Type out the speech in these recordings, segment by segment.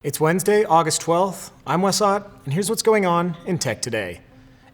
It's Wednesday, August 12th. I'm Shoutout, and here's what's going on in Tech Today.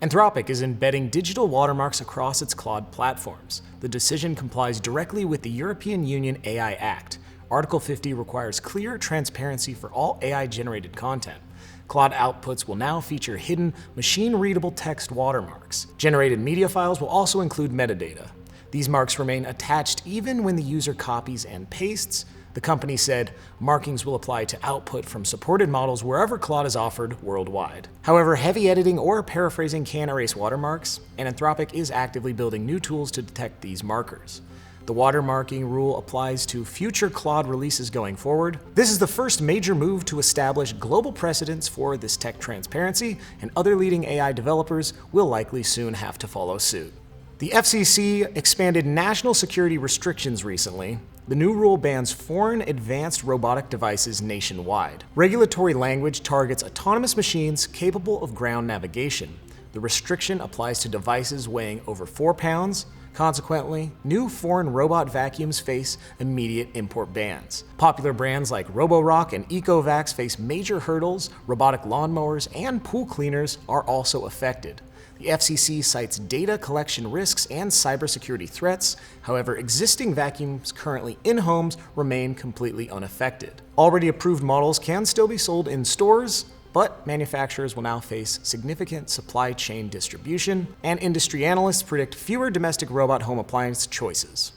Anthropic is embedding digital watermarks across its Claude platforms. The decision complies directly with the European Union AI Act. Article 50 requires clear transparency for all AI-generated content. Claude outputs will now feature hidden, machine-readable text watermarks. Generated media files will also include metadata. These marks remain attached even when the user copies and pastes. The company said markings will apply to output from supported models wherever Claude is offered worldwide. However, heavy editing or paraphrasing can erase watermarks, and Anthropic is actively building new tools to detect these markers. The watermarking rule applies to future Claude releases going forward. This is the first major move to establish global precedents for this tech transparency, and other leading AI developers will likely soon have to follow suit. The FCC expanded national security restrictions recently. The new rule bans foreign advanced robotic devices nationwide. Regulatory language targets autonomous machines capable of ground navigation. The restriction applies to devices weighing over 4 pounds. Consequently, new foreign robot vacuums face immediate import bans. Popular brands like Roborock and Ecovacs face major hurdles. Robotic lawnmowers and pool cleaners are also affected. The FCC cites data collection risks and cybersecurity threats. However, existing vacuums currently in homes remain completely unaffected. Already approved models can still be sold in stores, but manufacturers will now face significant supply chain distribution, and industry analysts predict fewer domestic robot home appliance choices.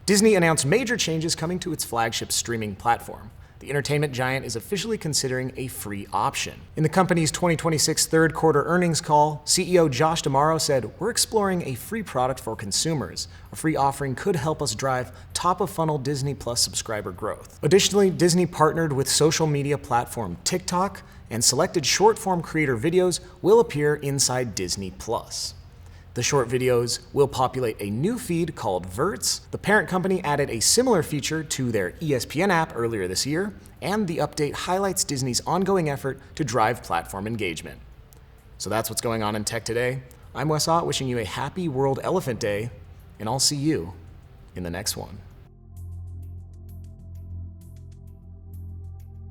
Disney announced major changes coming to its flagship streaming platform. The entertainment giant is officially considering a free option. In the company's 2026 third quarter earnings call, CEO Josh D'Amaro said, "We're exploring a free product for consumers. A free offering could help us drive top-of-funnel Disney Plus subscriber growth." Additionally, Disney partnered with social media platform TikTok, and selected short-form creator videos will appear inside Disney Plus. The short videos will populate a new feed called Verts. The parent company added a similar feature to their ESPN app earlier this year, and the update highlights Disney's ongoing effort to drive platform engagement. So that's what's going on in Tech Today. I'm Shoutout, wishing you a happy World Elephant Day, and I'll see you in the next one.